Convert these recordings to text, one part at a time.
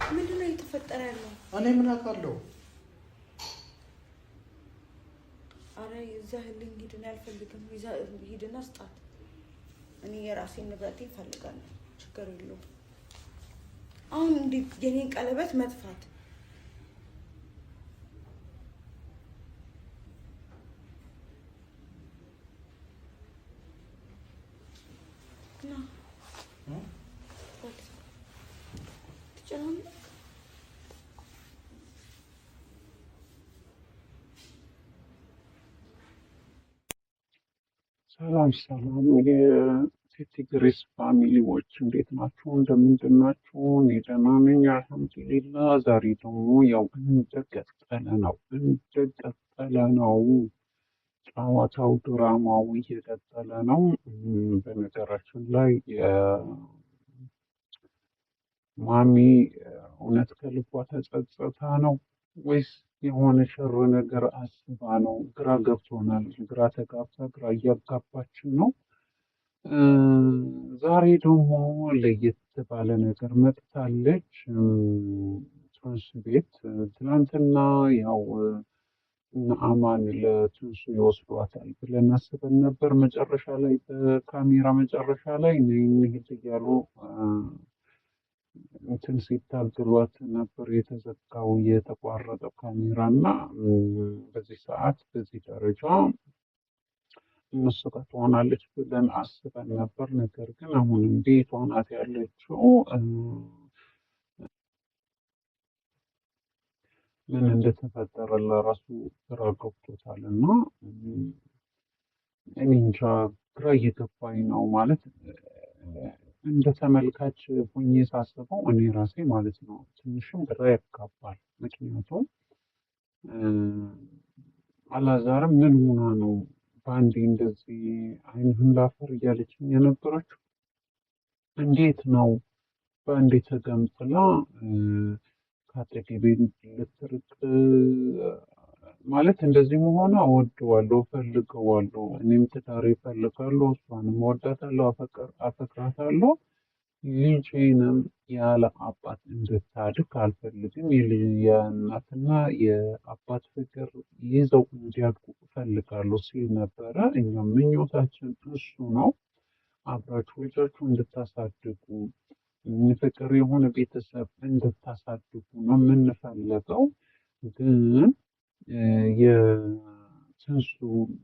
ምንድን ነው እየተፈጠረ ያለው? እኔ ምን አውቃለሁ? አረ እዛ ህልኝ ሂድና አልፈልግም። ሂድና ስጣት። እኔ የራሴን ንብረት እፈልጋለሁ። ችግር የለውም። አሁን እንዴት የኔን ቀለበት መጥፋት ሰላም ሰላም የሴት ግሬስ ፋሚሊዎች እንዴት ናችሁ? እንደምንድን ናችሁ? እኔ ደህና ነኝ አልሐምዱሊላህ። ዛሬ ደግሞ ያው እንደቀጠለ ነው። ጨዋታው ድራማው እየቀጠለ ነው። በነገራችን ላይ ማሚ እውነት ከልቧ ተጸጽታ ነው ወይስ የሆነ ሸር ነገር አስባ ነው? ግራ ገብቶናል። ግራ ተጋብታ ግራ እያጋባችን ነው። ዛሬ ደግሞ ለየት ባለ ነገር መጥታለች። ትንሱ ቤት ትናንትና ያው አማን ለትንሱ ይወስዷታል ብለን አስበን ነበር። መጨረሻ ላይ በካሜራ መጨረሻ ላይ እንሂድ እያሉ እንትን ሲታገሏት ነበር የተዘጋው የተቋረጠው ካሜራ እና በዚህ ሰዓት በዚህ ደረጃ እነሱ ጋር ትሆናለች ብለን አስበን ነበር። ነገር ግን አሁንም ቤቷ ናት ያለችው። ምን እንደተፈጠረ ለራሱ ግራ ገብቶታል እና እኔ እንጃ ግራ እየገባኝ ነው ማለት እንደ ተመልካች ሆኜ ሳስበው እኔ ራሴ ማለት ነው ትንሽም ግራ ያጋባል። ምክንያቱም አላዛርም ምን ሆና ነው በአንዴ እንደዚህ አይንህን ላፈር እያለችኝ የነበረችው? እንዴት ነው በአንዴ ተገምጥላ ከአጠገቤ ልትርቅ ማለት? እንደዚህ መሆኗ እወደዋለሁ፣ እፈልገዋለሁ። እኔም ትዳር እፈልጋለሁ፣ እሷንም እወዳታለሁ፣ አፈቅራታለሁ። ልጄንም ያለ አባት እንድታድግ አልፈልግም። የእናትና የአባት ፍቅር ይዘው እንዲያድጉ እፈልጋለሁ ሲል ነበረ። እኛም ምኞታችን እሱ ነው። አብራችሁ ልጃችሁ እንድታሳድጉ ፍቅር የሆነ ቤተሰብ እንድታሳድጉ ነው የምንፈልገው። ግን የትንሱ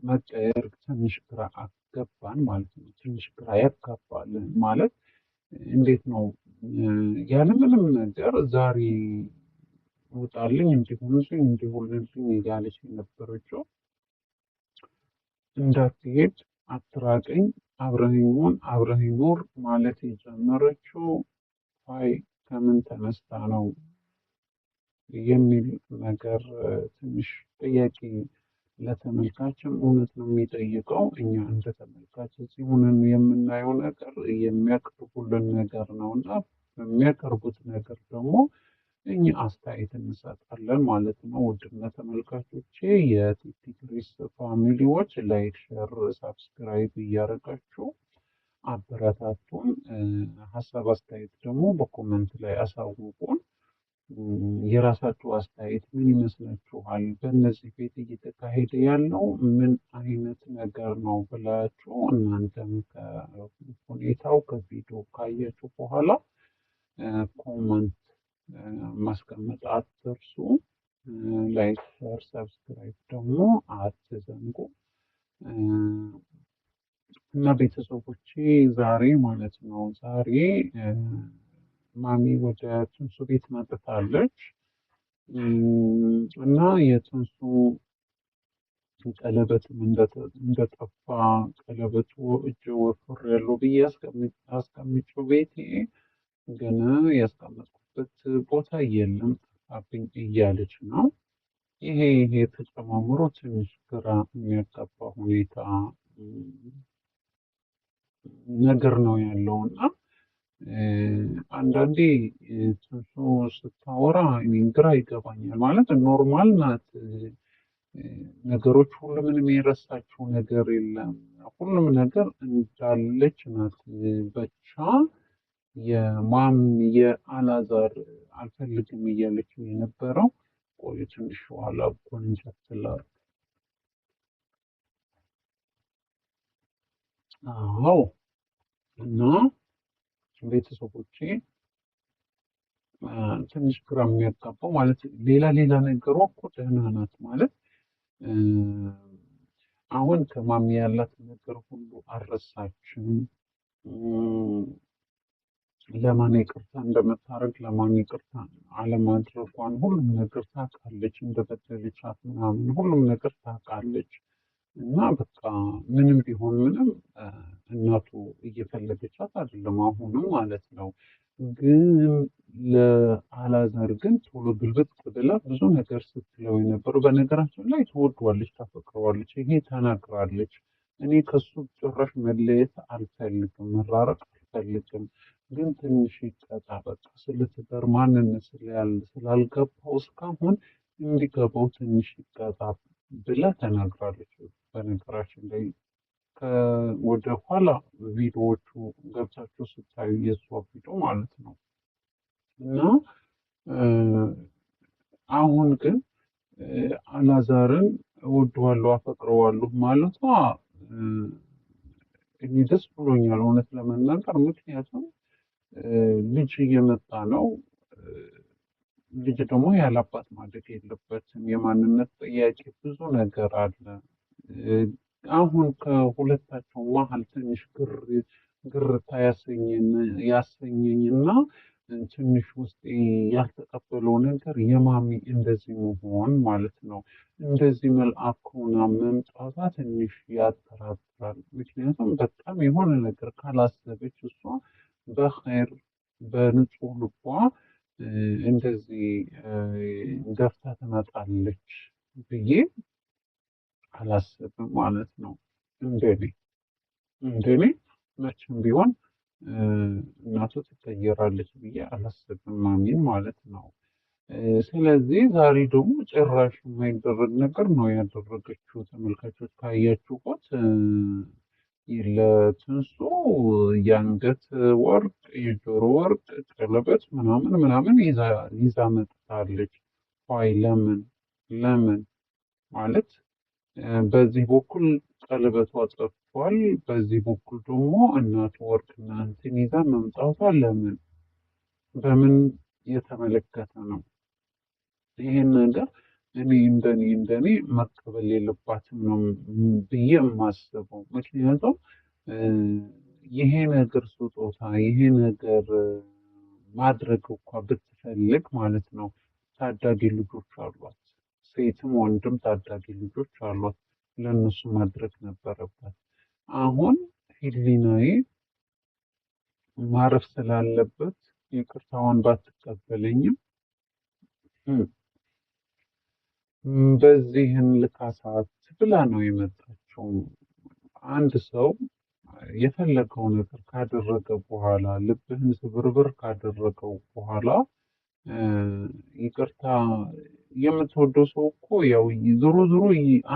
መቀየር ትንሽ ግራ አገባን ማለት ነው። ትንሽ ግራ ያጋባል ማለት እንዴት ነው ያለምንም ነገር ዛሬ ውጣልኝ እንዲሆንልኝ እያለች የነበረችው እንዳትሄድ አትራቀኝ፣ አብረኸኝ ኑር ማለት የጀመረችው ከምን ተነስታ ነው የሚል ነገር ትንሽ ጥያቄ ለተመልካችም እውነት ነው የሚጠይቀው። እኛ እንደ ተመልካች እዚህ ሆነን የምናየው ነገር የሚያቀርቡልን ነገር ነው እና በሚያቀርቡት ነገር ደግሞ እኛ አስተያየት እንሰጣለን ማለት ነው። ውድና ተመልካቾቼ የቲቲ ግሬስ ፋሚሊዎች ላይክ፣ ሸር፣ ሳብስክራይብ እያደረጋችሁ አበረታቱን። ሀሳብ አስተያየት ደግሞ በኮመንት ላይ አሳውቁን። የራሳችሁ አስተያየት ምን ይመስላችኋል? በእነዚህ ቤት እየተካሄደ ያለው ምን አይነት ነገር ነው ብላችሁ እናንተም ከሁኔታው ከቪዲዮ ካያችሁ በኋላ ኮመንት ማስቀመጥ አትርሱ። ላይክ፣ ሸር፣ ሰብስክራይብ ደግሞ አትዘንጉ እና ቤተሰቦቼ ዛሬ ማለት ነው ማሚ ወደ ትንሱ ቤት መጥታለች እና የትንሱ ቀለበትም እንደጠፋ ቀለበቱ እጅ ወፍር ያለው ብዬ አስቀምጬው ቤቴ ግን ያስቀመጥኩበት ቦታ የለም ጠፋብኝ እያለች ነው። ይሄ ተጨማምሮ ትንሽ ግራ የሚያጋባ ሁኔታ ነገር ነው ያለው እና አንዳንዴ ትንሱ ስታወራ ግራ ይገባኛል። ማለት ኖርማል ናት ነገሮች ሁሉ ምንም የረሳችው ነገር የለም። ሁሉም ነገር እንዳለች ናት። ብቻ የማም የአላዛር አልፈልግም እያለችው የነበረው ቆይ ትንሽ ኋላ ጎንጨት ላድርግ። አዎ እና ቤተሰቦቼ ትንሽ ግራ የሚያጋባው ማለት ሌላ ሌላ ነገሯ እኮ ደህና ናት ማለት አሁን ከማሚ ያላት ነገር ሁሉ አልረሳችም። ለማን ይቅርታ እንደምታደርግ ለማን ይቅርታ አለማድረጓን ሁሉም ነገር ታውቃለች። እንደበደለቻት ምናምን ሁሉም ነገር ታውቃለች። እና በቃ ምንም ቢሆን ምንም እናቱ እየፈለገቻት አይደለም አሁንም ማለት ነው። ግን ለአላዛር ግን ቶሎ ግልብጥ ብላ ብዙ ነገር ስትለው የነበረው በነገራችን ላይ ትወደዋለች፣ ታፈቅረዋለች። ይሄ ተናግራለች። እኔ ከሱ ጭራሽ መለየት አልፈልግም፣ መራረቅ አልፈልግም። ግን ትንሽ ይቀጣ በቃ ስለ ትዳር ማንነት ስላልገባው እስካሁን እንዲገባው ትንሽ ይቀጣ ብላ ተናግራለች። በነገራችን ላይ ወደ ኋላ ቪዲዮዎቹ ገብታችሁ ስታዩ የእሷ ቪዲዮ ማለት ነው። እና አሁን ግን አላዛርን እወደዋለሁ አፈቅረዋለሁ ማለቷ እኔ ደስ ብሎኛል እውነት ለመናገር። ምክንያቱም ልጅ እየመጣ ነው። ልጅ ደግሞ ያለአባት ማደግ የለበትም። የማንነት ጥያቄ ብዙ ነገር አለ። አሁን ከሁለታቸው መሀል ትንሽ ግርታ ያሰኘኝና ትንሽ ውስጥ ያልተቀበለው ነገር የማሚ እንደዚህ መሆን ማለት ነው። እንደዚህ መልአክ ሆና መምጣቷ ትንሽ ያጠራጥራል። ምክንያቱም በጣም የሆነ ነገር ካላሰበች እሷ በኸይር በንጹህ ልቧ እንደዚህ ገፍታ ትመጣለች ብዬ አላስብም ማለት ነው። እንደኔ መቼም ቢሆን እናቱ ትቀየራለች ብዬ አላስብም ማሚን ማለት ነው። ስለዚህ ዛሬ ደግሞ ጭራሽ የማይደረግ ነገር ነው ያደረገችው። ተመልካቾች ካያችሁት ለትንሱ የአንገት ወርቅ፣ የጆሮ ወርቅ፣ ቀለበት ምናምን ምናምን ይዛ መጥታለች። ይ ለምን ማለት በዚህ በኩል ቀለበቷ ጠፍቷል፣ በዚህ በኩል ደግሞ እናቱ ወርቅና እንትን ይዛ መምጣቷ ለምን በምን የተመለከተ ነው? ይህን ነገር እኔ እንደኔ መቀበል የለባትም ነው ብዬ የማስበው። ምክንያቱም ይሄ ነገር ስጦታ ይሄ ነገር ማድረግ እንኳ ብትፈልግ ማለት ነው ታዳጊ ልጆች አሏት፣ ሴትም ወንድም ታዳጊ ልጆች አሏት። ለእነሱ ማድረግ ነበረባት። አሁን ህሊናዬ ማረፍ ስላለበት ይቅርታዋን ባትቀበለኝም በዚህን ልካሳት ብላ ነው የመጣችው። አንድ ሰው የፈለገው ነገር ካደረገ በኋላ ልብህን ስብርብር ካደረገው በኋላ ይቅርታ የምትወደው ሰው እኮ ያው ዞሮ ዞሮ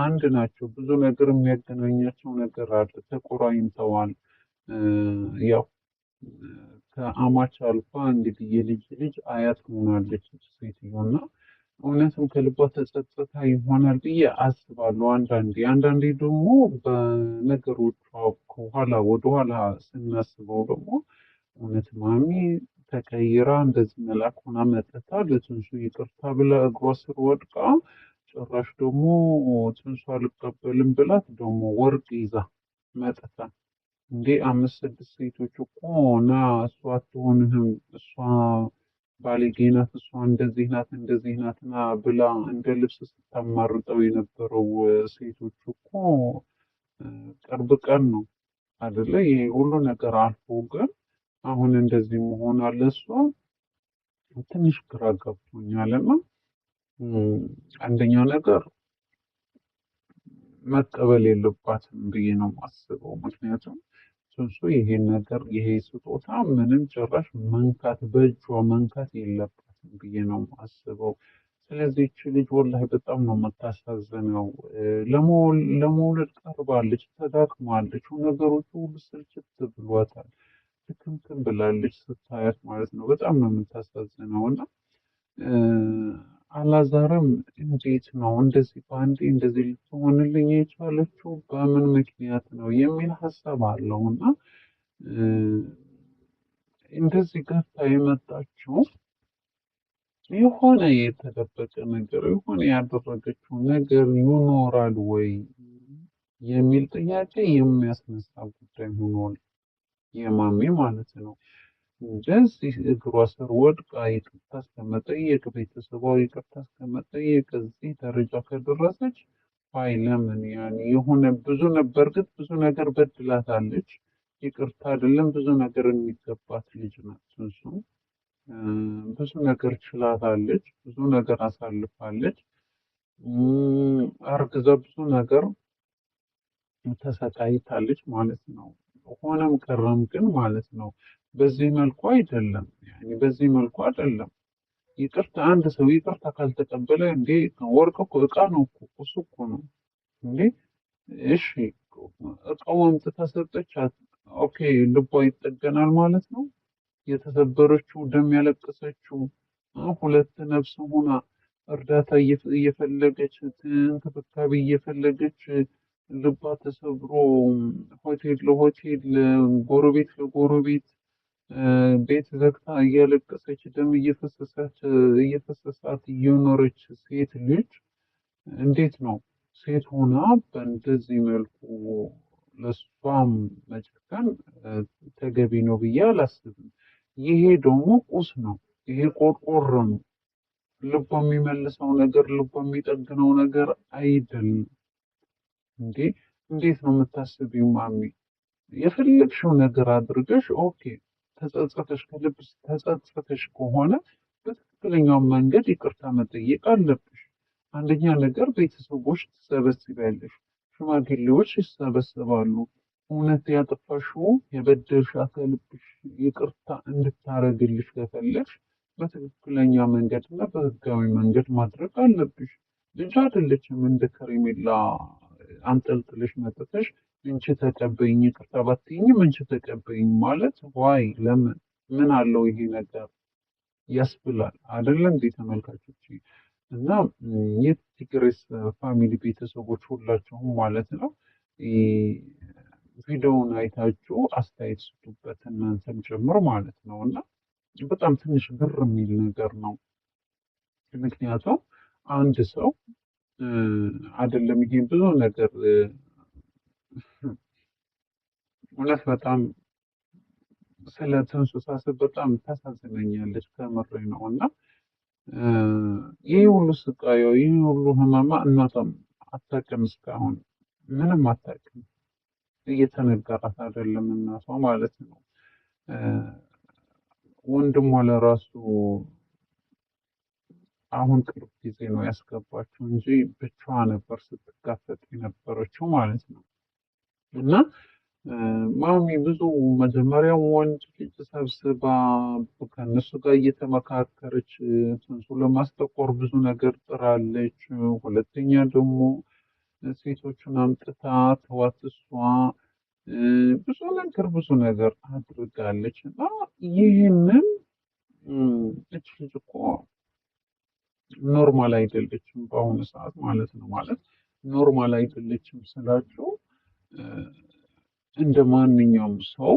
አንድ ናቸው። ብዙ ነገር የሚያገናኛቸው ነገር አለ። ተቆራኝተዋል። ያው ከአማች አልፋ እንግዲህ የልጅ ልጅ አያት ሆናለች ሴትዮና እውነትም ከልቧ ተጸጽታ ይሆናል ብዬ አስባለሁ። አንዳንዴ ደግሞ በነገሮቿ ከኋላ ወደኋላ ስናስበው ደግሞ እውነት ማሚ ተቀይራ እንደዚህ መልአክ ሆና መጥታ ለትንሱ ይቅርታ ብላ እግሯ ስር ወድቃ ጭራሽ ደግሞ ትንሱ አልቀበልም ብላት ደግሞ ወርቅ ይዛ መጥታ እንዴ 5-6 ሴቶች እኮ ና እሷ አትሆንህም እሷ ባለጌ ናት እሷ እንደዚህ ናት ና ብላ እንደ ልብስ ስታማርጠው የነበረው ሴቶች እኮ ቅርብ ቀን ነው አይደለ? ይሄ ሁሉ ነገር አልፎ ግን አሁን እንደዚህ መሆን አለ። እሷ ትንሽ ግራ ገብቶኛል። እና አንደኛው ነገር መቀበል የለባትም ብዬ ነው የማስበው። ምክንያቱም ትንሱ ይሄን ነገር ይሄ ስጦታ ምንም ጭራሽ መንካት በእጇ መንካት የለባትም ብዬ ነው የማስበው። ስለዚህ ይቺ ልጅ ወላሂ በጣም ነው የምታሳዝነው። ለመውለድ ቀርባለች፣ ተዳክማለች፣ ነገሮቹ ሁሉ ስልችት ብሏታል፣ ትክምክም ብላለች ስታያት ማለት ነው። በጣም ነው የምታሳዝነው። እና አላዛርም እንዴት ነው እንደዚህ በአንዴ እንደዚህ ልትሆንልኝ የቻለችው በምን ምክንያት ነው የሚል ሀሳብ አለው። እና እንደዚህ ገብታ የመጣችው የሆነ የተደበቀ ነገር የሆነ ያደረገችው ነገር ይኖራል ወይ የሚል ጥያቄ የሚያስነሳ ጉዳይ ሆኗል። የማሚ ማለት ነው። እንደዚህ እግሯ ስር ወድቃ ይቅርታ እስከመጠየቅ ቤተሰቧ ይቅርታ እስከመጠየቅ እዚህ ደረጃ ከደረሰች አይ ለምን ያኔ የሆነ ብዙ ነበር፣ ግን ብዙ ነገር በድላታለች። ይቅርታ አይደለም ብዙ ነገር የሚገባት ልጅ ናት እሱ ብዙ ነገር ችላታለች፣ ብዙ ነገር አሳልፋለች። አርግዛ ብዙ ነገር ተሰቃይታለች ማለት ነው። ሆነም ቀረም ግን ማለት ነው በዚህ መልኩ አይደለም፣ ያኔ በዚህ መልኩ አይደለም። ይቅርታ አንድ ሰው ይቅርታ ካልተቀበለ እንዴ ወርቅ እኮ እቃ ነው እኮ እሱ እኮ ነው እንዴ። እሺ እቃው አምጥታ ሰጠቻት፣ ኦኬ ልቧ ይጠገናል ማለት ነው። የተሰበረችው ደም ያለቀሰችው ሁለት ነፍስ ሆና እርዳታ እየፈለገች እንክብካቤ እየፈለገች ልቧ ተሰብሮ ሆቴል ለሆቴል ጎረቤት ለጎረቤት ቤት ዘግታ እያለቀሰች ደም እየፈሰሳት እየኖረች ሴት ልጅ እንዴት ነው ሴት ሆና በእንደዚህ መልኩ ለሷም መጨከን ተገቢ ነው ብዬ አላስብም። ይሄ ደግሞ ቁስ ነው፣ ይሄ ቆርቆሮ ነው። ልቧ የሚመልሰው ነገር ልቧ የሚጠግነው ነገር አይደለም። እንዴ እንዴት ነው የምታስቢው ማሚ? የፈለግሽው ነገር አድርገሽ ኦኬ ተጸጸተሽ ከልብስ ተጸጸተሽ ከሆነ በትክክለኛው መንገድ ይቅርታ መጠየቅ አለብሽ። አንደኛ ነገር ቤተሰቦች ትሰበስቢያለሽ፣ ሽማግሌዎች ይሰበሰባሉ። እውነት ያጠፋሽው የበደልሻት ከልብሽ ይቅርታ እንድታረግልሽ ከፈለግሽ በትክክለኛ መንገድ እና በህጋዊ መንገድ ማድረግ አለብሽ። ልጅ አይደለችም እንደ ከረሜላ አንጠልጥለሽ መጥተሽ እንቺ ተቀበይኝ ይቅርታ ባትይኝም እንቺ ተቀበይኝ ማለት ዋይ ለምን ምን አለው ይሄ ነገር ያስብላል አይደለ እንዴ ተመልካቾች? እና የትግሬስ ፋሚሊ ቤተሰቦች ሁላችሁም ማለት ነው ቪዲዮውን አይታችሁ አስተያየት ስጡበት እናንተም ጭምር ማለት ነው። እና በጣም ትንሽ ግር የሚል ነገር ነው። ምክንያቱም አንድ ሰው አይደለም ይሄ ብዙ ነገር እውነት በጣም ስለ ትንሱ ሳስብ በጣም ታሳዝነኛለች ከምሬ ነው። እና ይህ ሁሉ ስቃዩ ይህ ሁሉ ህመማ እናቷም አታውቅም፣ እስካሁን ምንም አታውቅም። እየተነገራት አይደለም እናቷ ማለት ነው። ወንድሟ ለራሱ አሁን ቅርብ ጊዜ ነው ያስገባችው እንጂ ብቻዋ ነበር ስትጋፈጥ የነበረችው ማለት ነው። እና ማሚ ብዙ መጀመሪያ ወንድ ልጅ ሰብስባ ከእነሱ ጋር እየተመካከረች ትንሱ ለማስጠቆር ብዙ ነገር ጥራለች። ሁለተኛ ደግሞ ሴቶቹን አምጥታ ተዋት እሷ ብዙ ነገር አድርጋለች። እና ይህንን እች ልጅ እኮ ኖርማል አይደለችም በአሁኑ ሰዓት ማለት ነው። ማለት ኖርማል አይደለችም ስላቸው እንደ ማንኛውም ሰው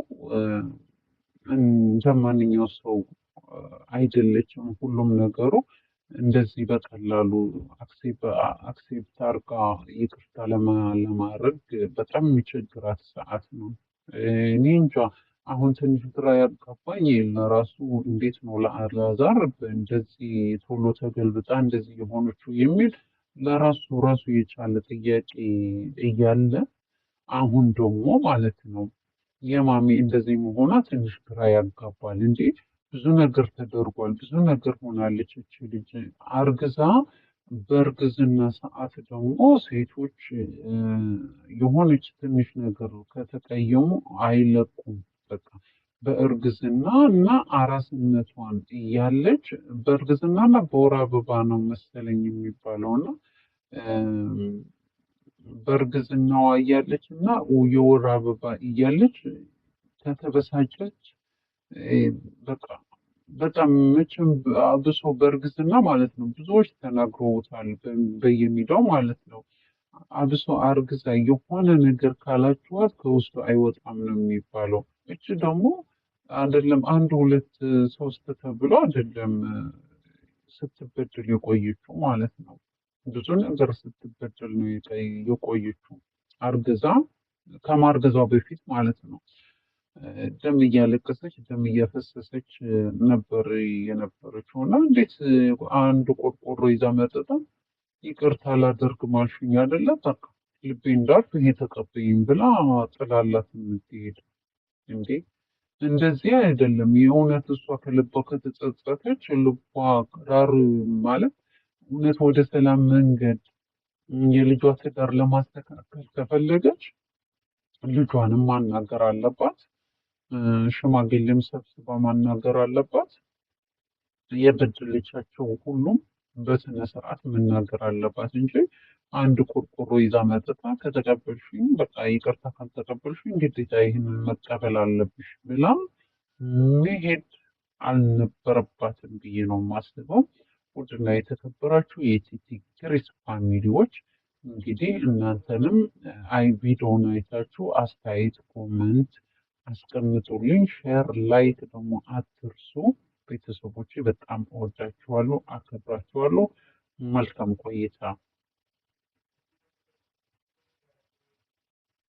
አይደለችም። ሁሉም ነገሩ እንደዚህ በቀላሉ አክሴፕት አርጋ ይቅርታ ለማድረግ በጣም የሚቸግራት ሰዓት ነው። እኔ እንጃ አሁን ትንሽ ግራ ያጋባኝ ለራሱ እንዴት ነው ለአላዛር እንደዚህ ቶሎ ተገልብጣ እንደዚህ የሆነችው የሚል ራሱ የቻለ ጥያቄ እያለ አሁን ደግሞ ማለት ነው የማሚ እንደዚህ መሆኗ ትንሽ ግራ ያጋባል። እንጂ ብዙ ነገር ተደርጓል፣ ብዙ ነገር ሆናለች እቺ ልጅ አርግዛ። በእርግዝና ሰዓት ደግሞ ሴቶች የሆነች ትንሽ ነገር ከተቀየሙ አይለቁም። በቃ በእርግዝና እና አራስነቷን እያለች በእርግዝና እና በወር አበባ ነው መሰለኝ የሚባለው እና በእርግዝናዋ እያለች እና የወር አበባ እያለች ከተበሳጨች በቃ በጣም መቼም አብሶ በእርግዝና ማለት ነው ብዙዎች ተናግረውታል በየሚዲያው ማለት ነው። አብሶ አርግዛ የሆነ ነገር ካላችኋት ከውስጡ አይወጣም ነው የሚባለው። እች ደግሞ አይደለም አንድ ሁለት ሶስት ተብሎ አይደለም ስትበድል የቆየችው ማለት ነው። ብዙ ነገር ስትበደል ነው የቆየችው አርግዛ ከማርገዟ በፊት ማለት ነው። ደም እያለቀሰች ደም እያፈሰሰች ነበር የነበረችው እና እንዴት አንድ ቆርቆሮ ይዛ መጠጣ ይቅርታ አላደርግም አልሽኝ አይደለ በቃ ልቤ እንዳልፍ ይሄ ተቀበይኝ ብላ ጥላላት የምትሄድ እንዴ? እንደዚህ አይደለም። የእውነት እሷ ከልቧ ከተጸጸተች ልቧ ዳር ማለት እውነት ወደ ሰላም መንገድ የልጇ ትዳር ለማስተካከል ከፈለገች ልጇንም ማናገር አለባት። ሽማግሌም ሰብስባ ማናገር አለባት። የበደለቻቸው ሁሉም በስነ ስርዓት መናገር አለባት እንጂ አንድ ቆርቆሮ ይዛ መጥታ ከተቀበልሽኝ በቃ ይቅርታ ካልተቀበልሽኝ ግዴታ ይህንን መቀበል አለብሽ ብላ መሄድ አልነበረባትም ብዬ ነው የማስበው። ውድና የተከበራችሁ የቲቲ ግሬስ ፋሚሊዎች እንግዲህ እናንተንም ቪዲዮውን አይታችሁ አስተያየት ኮመንት አስቀምጡልኝ። ሼር ላይክ ደግሞ አትርሱ። ቤተሰቦቼ በጣም እወዳችኋለሁ፣ አከብራችኋለሁ። መልካም ቆይታ